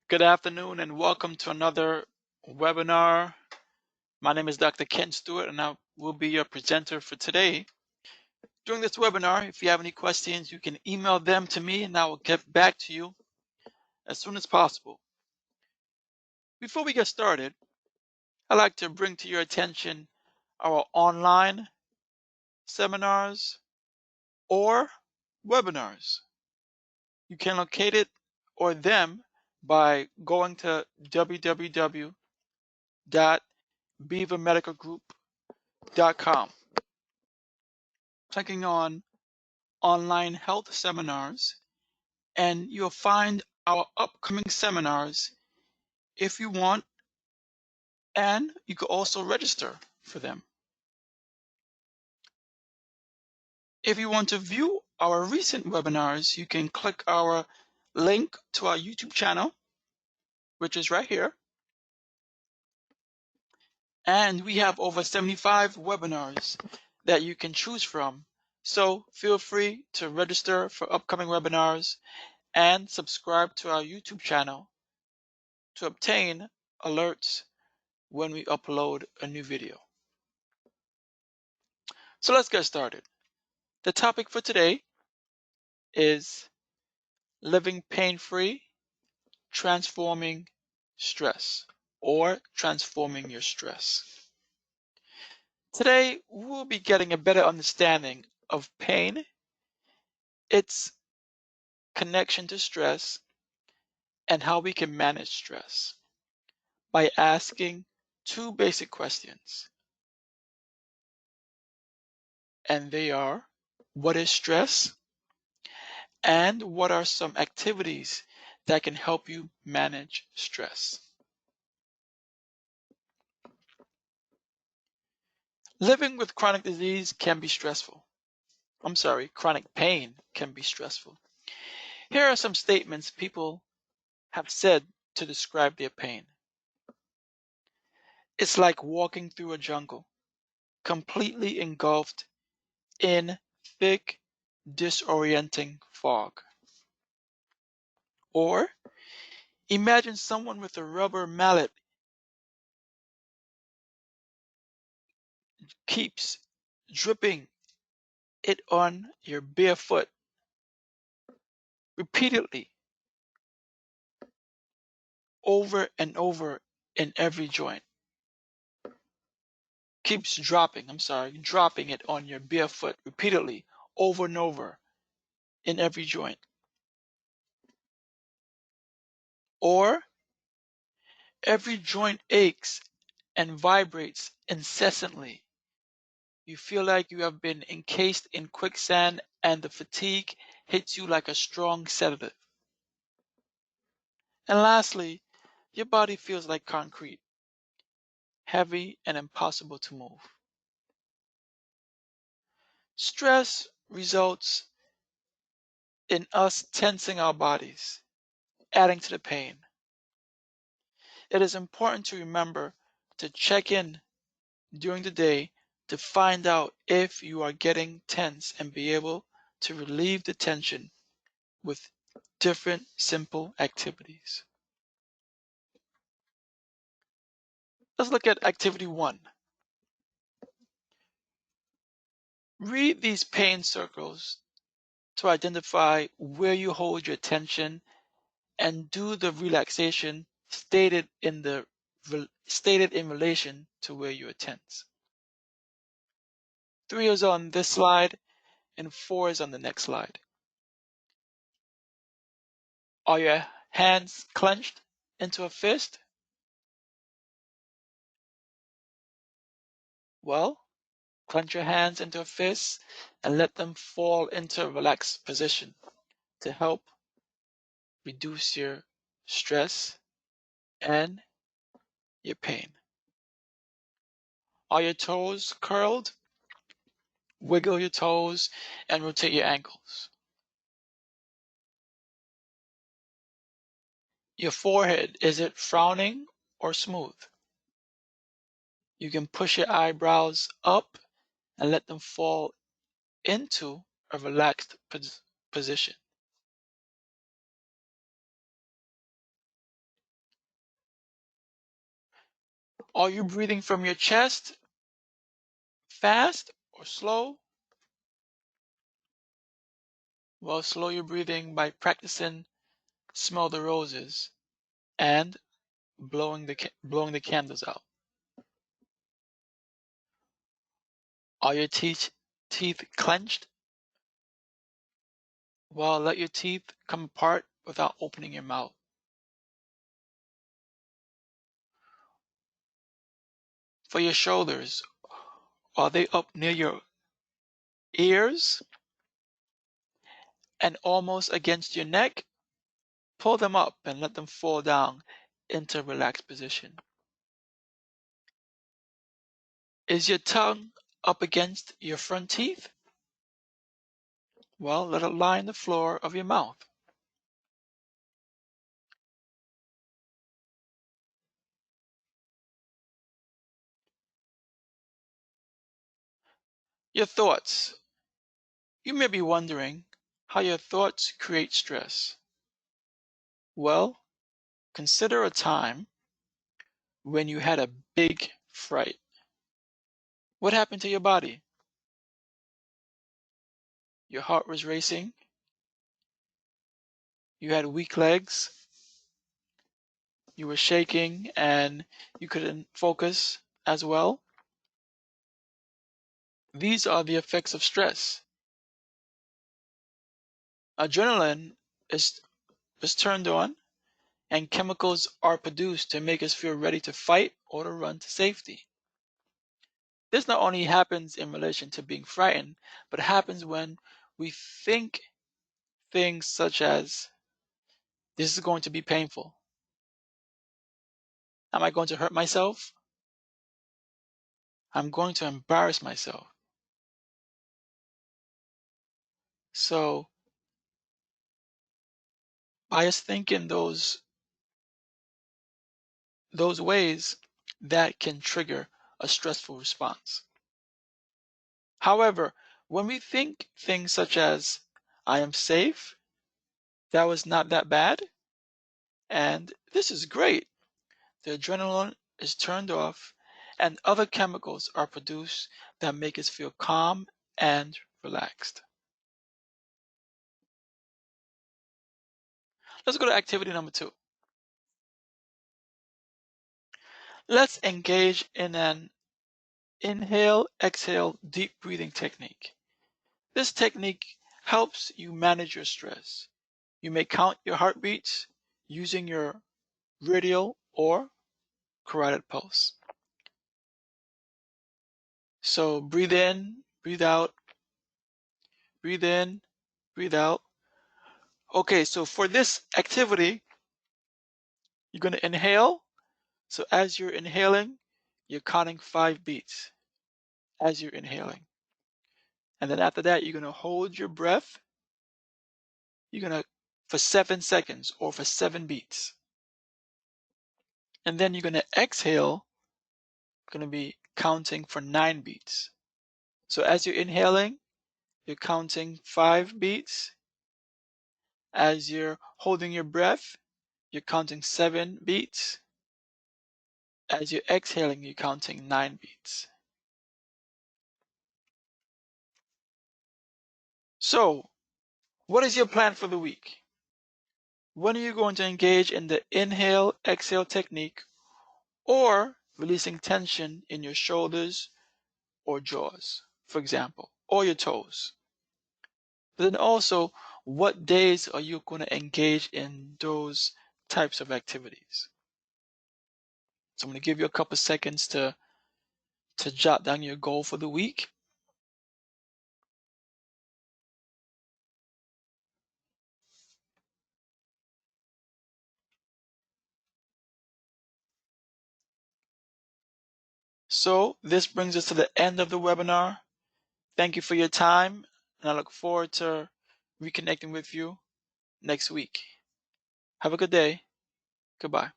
Good afternoon and welcome to another webinar. My name is Dr. Ken Stewart and I will be your presenter for today. During this webinar, if you have any questions, you can email them to me and I will get back to you as soon as possible. Before we get started, I'd like to bring to your attention our online seminars or webinars. You can locate it or them by going to www.beavermedicalgroup.com, clicking on online health seminars, and you'll find our upcoming seminars if you want, and you can also register for them. If you want to view our recent webinars, you can click our link to our YouTube channel, which is right here. And we have over 75 webinars that you can choose from. So feel free to register for upcoming webinars and subscribe to our YouTube channel to obtain alerts when we upload a new video. So let's get started. The topic for today is living pain-free, transforming stress, or transforming your stress. Today, we'll be getting a better understanding of pain, its connection to stress, and how we can manage stress by asking two basic questions. And they are, what is stress? And what are some activities that can help you manage stress? Living with chronic disease can be stressful. Chronic pain can be stressful. Here are some statements people have said to describe their pain. It's like walking through a jungle, completely engulfed in thick, disorienting fog. Or imagine someone with a rubber mallet keeps dripping it on your bare foot repeatedly, over and over in every joint. Keeps dropping it on your bare foot repeatedly, over and over in every joint. Or every joint aches and vibrates incessantly. You feel like you have been encased in quicksand and the fatigue hits you like a strong sedative. And lastly, your body feels like concrete, heavy and impossible to move. Stress results in us tensing our bodies, adding to the pain. It is important to remember to check in during the day to find out if you are getting tense and be able to relieve the tension with different simple activities. Let's look at activity 1. Read these pain circles to identify where you hold your attention and do the relaxation stated in relation to where you are tense. 3 is on this slide and 4 is on the next slide. Are your hands clenched into a fist? Well, clench your hands into a fist and let them fall into a relaxed position to help reduce your stress and your pain. Are your toes curled? Wiggle your toes and rotate your ankles. Your forehead, is it frowning or smooth? You can push your eyebrows up and let them fall into a relaxed position. Are you breathing from your chest, fast or slow? Well, slow your breathing by practicing smell the roses and blowing the candles out. Are your teeth clenched? Well, let your teeth come apart without opening your mouth. For your shoulders, are they up near your ears and almost against your neck? Pull them up and let them fall down into a relaxed position. Is your tongue up against your front teeth? Well, let it line the floor of your mouth. Your thoughts. You may be wondering how your thoughts create stress. Well, consider a time when you had a big fright. What happened to your body? Your heart was racing, you had weak legs, you were shaking, and you couldn't focus as well. These are the effects of stress. Adrenaline is, is turned on, and chemicals are produced to make us feel ready to fight or to run to safety. This not only happens in relation to being frightened, but happens when we think things such as, this is going to be painful. Am I going to hurt myself? I'm going to embarrass myself. So by us thinking those ways, that can trigger a stressful response. However, when we think things such as, I am safe, that was not that bad, and this is great, the adrenaline is turned off and other chemicals are produced that make us feel calm and relaxed. Let's go to activity number 2. Let's engage in an inhale, exhale, deep breathing technique. This technique helps you manage your stress. You may count your heartbeats using your radial or carotid pulse. So breathe in, breathe out, breathe in, breathe out. Okay, so for this activity, you're going to inhale. So as you're inhaling, you're counting 5 beats as you're inhaling. And then after that, you're going to hold your breath. You're going to for 7 seconds or for 7 beats. And then you're going to exhale, going to be counting for 9 beats. So as you're inhaling, you're counting 5 beats. As you're holding your breath, you're counting 7 beats. As you're exhaling, you're counting 9 beats. So, what is your plan for the week? When are you going to engage in the inhale, exhale technique or releasing tension in your shoulders or jaws, for example, or your toes? But then also, what days are you going to engage in those types of activities? So I'm going to give you a couple seconds to jot down your goal for the week. So this brings us to the end of the webinar. Thank you for your time, and I look forward to reconnecting with you next week. Have a good day. Goodbye.